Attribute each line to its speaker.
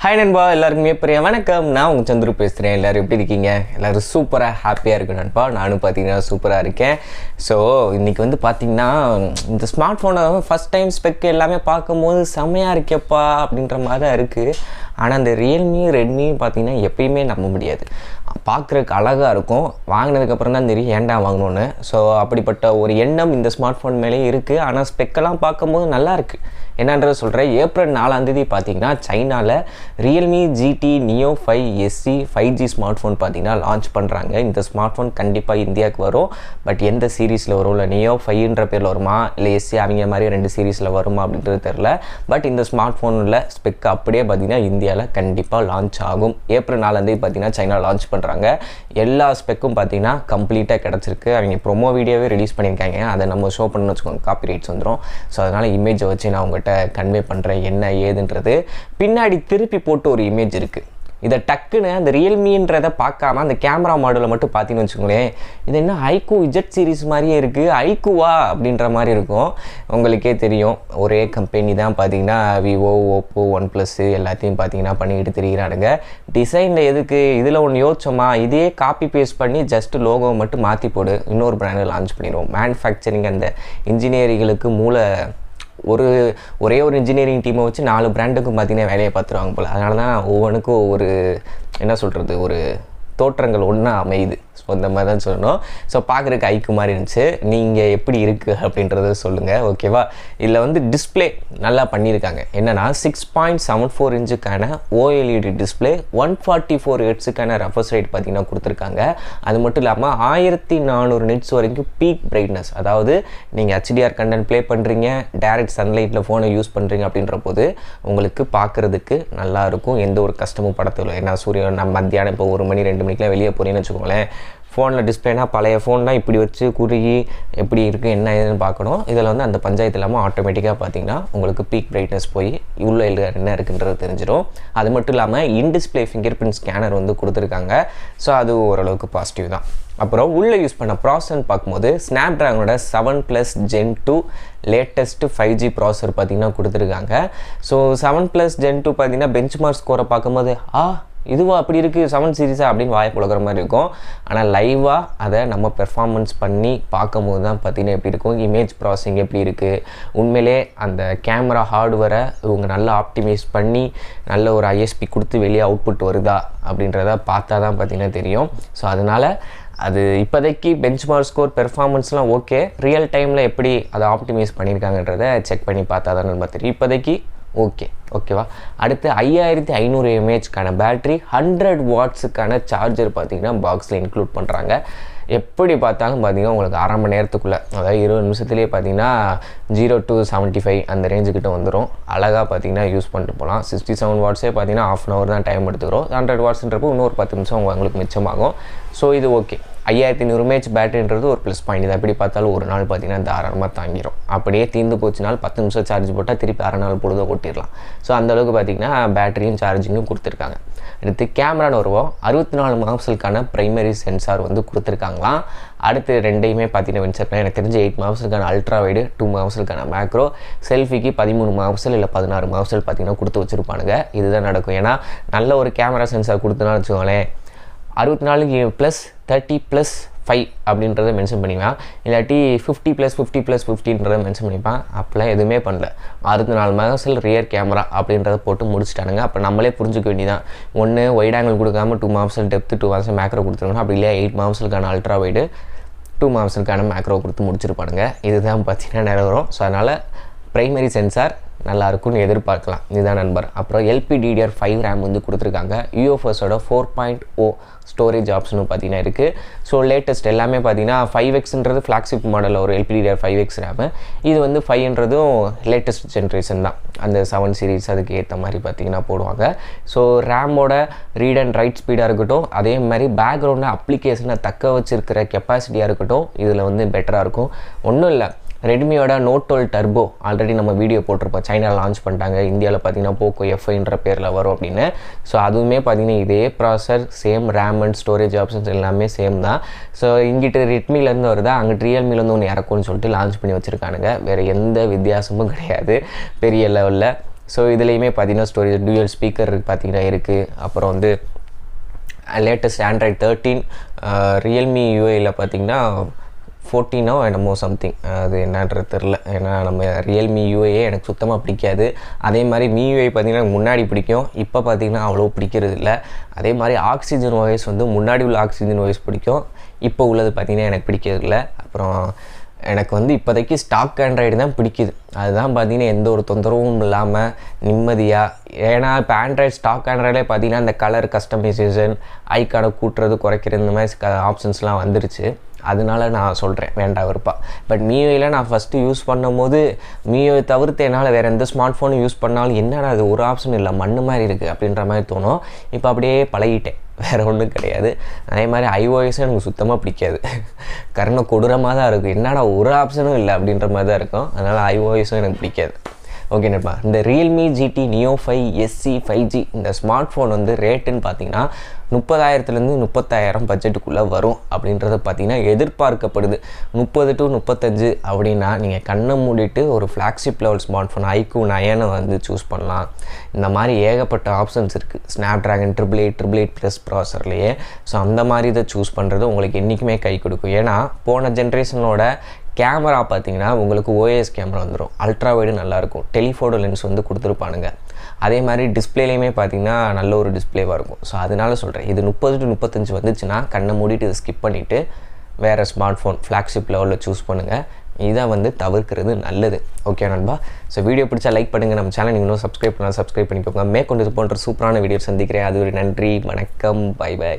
Speaker 1: Hi நண்பா, எல்லாருக்குமே பெரிய வணக்கம். நான் உங்கள் சந்துரு பேசுகிறேன். எல்லோரும் எப்படி இருக்கீங்க? எல்லோரும் சூப்பராக ஹாப்பியாக இருக்கு நண்பா. நானும் பார்த்தீங்கன்னா சூப்பராக இருக்கேன். ஸோ இன்றைக்கி வந்து பார்த்திங்கன்னா இந்த ஸ்மார்ட் ஃபோனை ஃபஸ்ட் டைம் ஸ்பெக் எல்லாமே பார்க்கும்போது செம்மையாக இருக்கேப்பா அப்படின்ற மாதிரி தான் இருக்குது. ஆனால் இந்த ரியல்மி ரெட்மி பார்த்திங்கன்னா எப்பயுமே நம்ப முடியாது. பார்க்குறதுக்கு அழகாக இருக்கும், வாங்கினதுக்கப்புறம் தான் தெரியும் ஏன்டா வாங்கணுன்னு. ஸோ அப்படிப்பட்ட ஒரு எண்ணம் இந்த ஸ்மார்ட் ஃபோன் மேலே இருக்குது. ஆனால் ஸ்பெக்கெல்லாம் பார்க்கும்போது நல்லாயிருக்கு. என்னன்றது சொல்கிறேன். ஏப்ரல் 4 பார்த்தீங்கன்னா சைனாவில் Realme Gt Neo 5 SE 5G smart phone பார்த்தீங்கன்னா லான்ச் பண்ணுறாங்க. இந்த ஸ்மார்ட் ஃபோன் கண்டிப்பாக இந்தியாவுக்கு வரும். பட் எந்த சீரீஸில் வரும், இல்லை Neo 5ன்ற பேரில் வருமா, இல்லை SE அவங்க மாதிரி 2 சீரீஸில் வருமா அப்படின்றது தெரில. பட் இந்த ஸ்மார்ட் ஃபோனில் ஸ்பெக் அப்படியே பார்த்தீங்கன்னா இந்தியாவில் கண்டிப்பாக லான்ச் ஆகும். ஏப்ரல் 4 பார்த்தீங்கன்னா சைனா லான்ச் பண்ணுறாங்க. எல்லா ஸ்பெக்கும் பார்த்தீங்கன்னா கம்ப்ளீட்டாக கிடச்சிருக்கு. அவங்க ப்ரொமோ வீடியோவே ரிலீஸ் பண்ணியிருக்காங்க. அதை நம்ம ஷோ பண்ணணும்னு வச்சுக்கோங்க, காப்பி ரைட்ஸ் வந்துடும். ஸோ அதனால் இமேஜை வச்சு நான் உங்கள்கிட்ட கன்வே பண்ணுறேன் என்ன ஏதுன்றது. பின்னாடி திருப்பி போட்டு ஒரு இமேஜ் இருக்குது. இதை டக்குன்னு அந்த ரியல்மின்றதை பார்க்காம அந்த கேமரா மாடலை மட்டும் பார்த்தீங்கன்னு வச்சுக்கோங்களேன், இது என்ன ஐக்கூ இஜெட் சீரிஸ் மாதிரியே இருக்குது, ஐக்கூவா அப்படின்ற மாதிரி இருக்கும். உங்களுக்கே தெரியும், ஒரே கம்பெனி தான் பார்த்தீங்கன்னா விவோ, ஓப்போ, ஒன் ப்ளஸ் எல்லாத்தையும் பார்த்தீங்கன்னா பண்ணிக்கிட்டு தெரிகிறானுங்க. டிசைனில் எதுக்கு, இதில் ஒன்று யோசிச்சோமா, இதே காப்பி பேஸ்ட் பண்ணி ஜஸ்ட் லோகோவை மட்டும் மாற்றி போடு, இன்னொரு பிராண்டை லான்ச் பண்ணிடுவோம். மேனுஃபேக்சரிங் அந்த இன்ஜினியரிங்களுக்கு ஒரே ஒரு இன்ஜினியரிங் டீமை வச்சு 4 பிராண்டுக்கும் பார்த்தீங்கன்னா வேலையை பார்த்துருவாங்க போல். அதனால தான் ஒவ்வொன்றுக்கும் ஒரு என்ன சொல்கிறது, ஒரு தோற்றங்கள் ஒன்றா அமையுது. ஸோ இந்த மாதிரி தான் சொல்லணும். ஸோ பார்க்குறதுக்கு ஐக்கு மாதிரி இருந்துச்சு. நீங்கள் எப்படி இருக்குது அப்படின்றத சொல்லுங்கள், ஓகேவா? இதில் வந்து டிஸ்பிளே நல்லா பண்ணியிருக்காங்க. என்னென்னா 6.74 இன்ச்சுக்கான OLED டிஸ்பிளே, 144 ஹெர்ட்ஸுக்கான ரெஃப்ரெஷ் ரேட் பார்த்திங்கன்னா கொடுத்துருக்காங்க. அது மட்டும் இல்லாமல் 1400 நிட்ஸ் வரைக்கும் பீக் பிரைட்னஸ், அதாவது நீங்கள் HDR கண்டென்ட் ப்ளே பண்ணுறீங்க, டேரெக்ட் சன்லைட்டில் ஃபோனை யூஸ் பண்ணுறீங்க அப்படின்ற போது உங்களுக்கு பார்க்குறதுக்கு நல்லாயிருக்கும். எந்த ஒரு கஷ்டமும் படத்தில். ஏன்னா சூரியன் நம்ம மத்தியானம் இப்போ 1 மணி 2 மணிக்கெலாம் வெளியே போகிறீங்கன்னு வச்சுக்கோங்களேன், ஃபோனில் டிஸ்பிளேனா பழைய ஃபோன்லாம் இப்படி வச்சு குறுகி எப்படி இருக்குது என்ன ஏதுன்னு பார்க்கணும். இதில் வந்து அந்த பஞ்சாயத்து இல்லாமல் ஆட்டோமேட்டிக்காக பார்த்தீங்கன்னா உங்களுக்கு பீக் பிரைட்னஸ் போய் உள்ள என்ன இருக்குன்றது தெரிஞ்சிடும். அது மட்டும் இல்லாமல் இன்டிஸ்பிளே ஃபிங்கர் பிரிண்ட் ஸ்கேனர் வந்து கொடுத்துருக்காங்க. ஸோ அது ஓரளவுக்கு பாசிட்டிவ் தான். அப்புறம் உள்ளே யூஸ் பண்ண ப்ராசர்னு பார்க்கும்போது ஸ்னாப்ட்ராகனோட 7+ Gen 2 லேட்டஸ்ட் 5G ப்ராசர் பார்த்திங்கன்னா கொடுத்துருக்காங்க. ஸோ 7+ Gen 2 பார்த்திங்கன்னா பெஞ்ச் மார்க் ஸ்கோரை பார்க்கும்போது இதுவா அப்படி இருக்குது 7 சீரீஸா அப்படின்னு வாயை புழக்கிற மாதிரி இருக்கும். ஆனால் லைவாக அதை நம்ம பெர்ஃபார்மன்ஸ் பண்ணி பார்க்கும்போது தான் பார்த்திங்கன்னா எப்படி இருக்கும், இமேஜ் ப்ராசஸிங் எப்படி இருக்குது, உண்மையிலே அந்த கேமரா ஹார்ட்வேரை இவங்க நல்லா ஆப்டிமைஸ் பண்ணி நல்ல ஒரு ISP கொடுத்து வெளியே அவுட்புட் வருதா அப்படின்றத பார்த்தா தான் பார்த்திங்கன்னா தெரியும். ஸோ அதனால் அது இப்போதைக்கு பெஞ்ச்மார்க் ஸ்கோர் பெர்ஃபார்மன்ஸ்லாம் ஓகே, ரியல் டைமில் எப்படி அதை ஆப்டிமைஸ் பண்ணியிருக்காங்கன்றதை செக் பண்ணி பார்த்தா தான் நம்ம தெரியும். இப்போதைக்கு ஓகேவா. அடுத்து 5500 mAhக்கான பேட்ரி, 100 வாட்ஸுக்கான சார்ஜர் பார்த்திங்கன்னா பாக்ஸில் இன்க்ளூட் பண்ணுறாங்க. எப்படி பார்த்தாலும் பார்த்திங்கன்னா உங்களுக்கு அரை மணி நேரத்துக்குள்ளே, அதாவது 20 நிமிஷத்துலேயே பார்த்திங்கன்னா 0 to 75 அந்த ரேஞ்சுக்கிட்ட வந்துடும். அழகாக பார்த்திங்கன்னா யூஸ் பண்ணிட்டு போகலாம். 67 வாட்ஸே பார்த்திங்கன்னா ½ hour தான் டைம் எடுத்துக்கிறோம். 100 வாட்ஸ்ன்றப்போ இன்னொரு 10 நிமிஷம் உங்களுக்கு மிச்சமாகும். ஸோ இது ஓகே. 5500 mAh பேட்டரின்றது ஒரு ப்ளஸ் பாயிண்ட். இது எப்படி பார்த்தாலும் ஒரு நாள் பார்த்திங்கன்னா தாராளமாக தாங்கிடும். அப்படியே தீர்ந்து போச்சுனால் 10 நிமிஷம் சார்ஜ் போட்டால் திருப்பி அரை நாள் பொழுது ஓட்டிடலாம். ஸோ அந்தளவுக்கு பார்த்திங்கன்னா பேட்டரியும் சார்ஜிங்கும் கொடுத்துருக்காங்க. அடுத்து கேமரான்னு வருவோம். 64 மெகாபிக்சலுக்கான ப்ரைமரி சென்சார் வந்து கொடுத்துருக்காங்களாம். அடுத்து ரெண்டையுமே பார்த்தீங்கன்னா வென்சர்னா எனக்கு தெரிஞ்சு 8 மெகாபிக்சலுக்கான அல்ட்ரா வைடு, 2 மெகாபிக்சலுக்கான மேக்ரோ, செல்ஃபிக்கு 13 மெகாபிக்சல் இல்லை 16 மெகாபிக்சல் பார்த்தீங்கன்னா கொடுத்து வச்சுருப்பானுங்க. இதுதான் நடக்கும். ஏன்னா நல்ல ஒரு கேமரா சென்சார் கொடுத்தனான்னு வச்சுக்கோங்களேன், 64 30+5 அப்படின்றத மென்ஷன் பண்ணிப்பான், இல்லாட்டி 50+50+50ன்றத மென்ஷன் பண்ணிப்பான். அப்போலாம் எதுவுமே பண்ணல. 64 மெகாபிக்சல் ரியர் கேமரா அப்படின்றத போட்டு முடிச்சுட்டானுங்க. அப்போ நம்மளே புரிஞ்சுக்க வேண்டியதான், ஒன்று ஒயிட் ஆங்கிள் கொடுக்காம 2 மெகாபிக்சல் டெப்த் 2 மெகாபிக்சல் மேக்ரோ கொடுத்துருக்கணும். அப்படி இல்லையா 8 மெகாபிக்சலுக்கான அல்ட்ரா வைடு 2 மெகாபிக்சலுக்கான மேக்ரோ கொடுத்து முடிச்சிருப்பானுங்க. இதுதான் பார்த்தீங்கன்னா நிறைவேறும். ஸோ அதனால் ப்ரைமரி சென்சார் நல்லாயிருக்கும்னு எதிர்பார்க்கலாம். இதுதான் நண்பர். அப்புறம் LPDDR5 ரேம் வந்து கொடுத்துருக்காங்க. UFSோட 4.0 ஸ்டோரேஜ் ஆப்ஷனும் பார்த்தீங்கன்னா இருக்குது. ஸோ லேட்டஸ்ட் எல்லாமே பார்த்தீங்கன்னா 5Xன்றது ஃப்ளாக்ஷிப் மாடலில் ஒரு LPDDR5X ரேமு. இது வந்து 5ன்றதும் லேட்டஸ்ட் ஜென்ரேஷன் தான். அந்த 7 சீரீஸ் அதுக்கு ஏற்ற மாதிரி பார்த்தீங்கன்னா போடுவாங்க. ஸோ ரேமோட ரீட் அண்ட் ரைட் ஸ்பீடாக இருக்கட்டும், அதே மாதிரி பேக்ரவுண்டில் அப்ளிகேஷனை தக்க வச்சுருக்கிற கெப்பாசிட்டியாக இருக்கட்டும், இதில் வந்து பெட்டராக இருக்கும். ஒன்றும் இல்லை, ரெட்மியோட Note 12 டர்போ ஆல்ரெடி நம்ம வீடியோ போட்டிருப்போம். சைனாவில் லான்ச் பண்ணிட்டாங்க. இந்தியாவில் பார்த்தீங்கன்னா போக்கோ F5ன்ற பேரில் வரும் அப்படின்னு. ஸோ அதுவுமே பார்த்தீங்கன்னா இதே ப்ராசர், same RAM and storage options எல்லாமே சேம் தான். ஸோ இங்கிட்ட ரெட்மிலேருந்து வருதா, அங்கிட்ட ரியல்மிலேருந்து ஒன்று இறக்கும்னு சொல்லிட்டு லான்ச் பண்ணி வச்சுருக்கானுங்க. வேறு எந்த வித்தியாசமும் கிடையாது பெரிய லெவலில். ஸோ இதுலேயுமே பார்த்தீங்கன்னா ஸ்டோரேஜ் டூயல் ஸ்பீக்கர் பார்த்தீங்கன்னா இருக்குது. அப்புறம் வந்து லேட்டஸ்ட் ஆண்ட்ராய்ட் 13 ரியல்மி யூஏயில் பார்த்தீங்கன்னா 14 என்னமோ சம்திங், அது என்னன்றது தெரில. ஏன்னா நம்ம ரியல்மி யூஏயே எனக்கு சுத்தமாக பிடிக்காது. அதே மாதிரி மியூஐ பார்த்திங்கன்னா எனக்கு முன்னாடி பிடிக்கும், இப்போ பார்த்திங்கன்னா அவ்வளோ பிடிக்கிறது இல்லை. அதே மாதிரி ஆக்சிஜன் ஓஎஸ் வந்து முன்னாடி உள்ள ஆக்சிஜன் ஓஎஸ் பிடிக்கும், இப்போ உள்ளது பார்த்திங்கன்னா எனக்கு பிடிக்கிறது இல்லை. அப்புறம் எனக்கு வந்து இப்போதைக்கு ஸ்டாக் ஆண்ட்ராய்டு தான் பிடிக்குது. அதுதான் பார்த்திங்கன்னா எந்த ஒரு தொந்தரவும் இல்லாமல் நிம்மதியாக. ஏன்னா இப்போ ஆண்ட்ராய்டு ஸ்டாக் ஆண்ட்ராய்டே பார்த்திங்கன்னா இந்த கலர் கஸ்டமைசேஷன், ஐக்கானை கூட்டுறது குறைக்கிறது இந்த மாதிரி ஆப்ஷன்ஸ்லாம் வந்துருச்சு. அதனால நான் சொல்கிறேன் வேண்டாம் விருப்பா. பட் மியூஐயில் நான் ஃபஸ்ட்டு யூஸ் பண்ணும்போது மியூஐ தவிர்த்து என்னால் வேறு எந்த ஸ்மார்ட் ஃபோனும் யூஸ் பண்ணாலும் என்னடா அது ஒரு ஆப்ஷன் இல்லை மண்ணு மாதிரி இருக்குது அப்படின்ற மாதிரி தோணும். இப்போ அப்படியே பழகிட்டேன், வேறு ஒன்றும் கிடையாது. அதே மாதிரி iOS எனக்கு சுத்தமாக பிடிக்காது, கருணை கொடூரமாக தான் இருக்கும். என்னடா ஒரு ஆப்ஷனும் இல்லை அப்படின்ற மாதிரி தான் இருக்கும். அதனால் iOSம் எனக்கு பிடிக்காது. ஓகே நண்பா, இந்த Realme GT Neo 5 SC 5G இந்த ஸ்மார்ட் ஃபோன் வந்து ரேட்டுன்னு பார்த்தீங்கன்னா 30,000லேருந்து 35,000 பட்ஜெட்டுக்குள்ளே வரும் அப்படின்றத பார்த்தீங்கன்னா எதிர்பார்க்கப்படுது. 30 to 35 அப்படின்னா நீங்கள் கண்ணை மூடிட்டு ஒரு flagship level smart phone iQOO 9 வந்து சூஸ் பண்ணலாம். இந்த மாதிரி ஏகப்பட்ட ஆப்ஷன்ஸ் இருக்குது Snapdragon 888 ப்ராசர்லேயே. ஸோ அந்த மாதிரி இதை சூஸ் பண்ணுறது உங்களுக்கு என்றைக்குமே கை கொடுக்கும். ஏன்னா போன ஜென்ரேஷனோட கேமரா பார்த்தீங்கன்னா உங்களுக்கு ஓஎஸ் கேமரா வந்துடும், அல்ட்ரா வைடு நல்லாயிருக்கும், டெலிஃபோட்டோ லென்ஸ் வந்து கொடுத்துருப்பானுங்க. அதே மாதிரி டிஸ்பிளேலையுமே பார்த்தீங்கன்னா நல்ல ஒரு டிஸ்பிளேவாக இருக்கும். ஸோ அதனால சொல்கிறேன், இது 30 to 35 வந்துச்சுன்னா கண்ணை மூடிட்டு இதை ஸ்கிப் பண்ணிவிட்டு வேறு ஸ்மார்ட் ஃபோன் ஃப்ளாக்ஷிப் லெவலில் சூஸ் பண்ணுங்கள். இதை வந்து தவிர்க்கிறது நல்லது. ஓகே நண்பா, ஸோ வீடியோ பிடிச்சா லைக் பண்ணுங்கள், நம்ம சேனல் நீங்கள் இன்னும் சப்ஸ்கிரைப் பண்ணால் சப்ஸ்கிரைப் பண்ணிக்கோங்க. மேற்கொண்டு இது போன்ற சூப்பரான வீடியோ சந்திக்கிறேன். அது ஒரு நன்றி, வணக்கம், பை பை.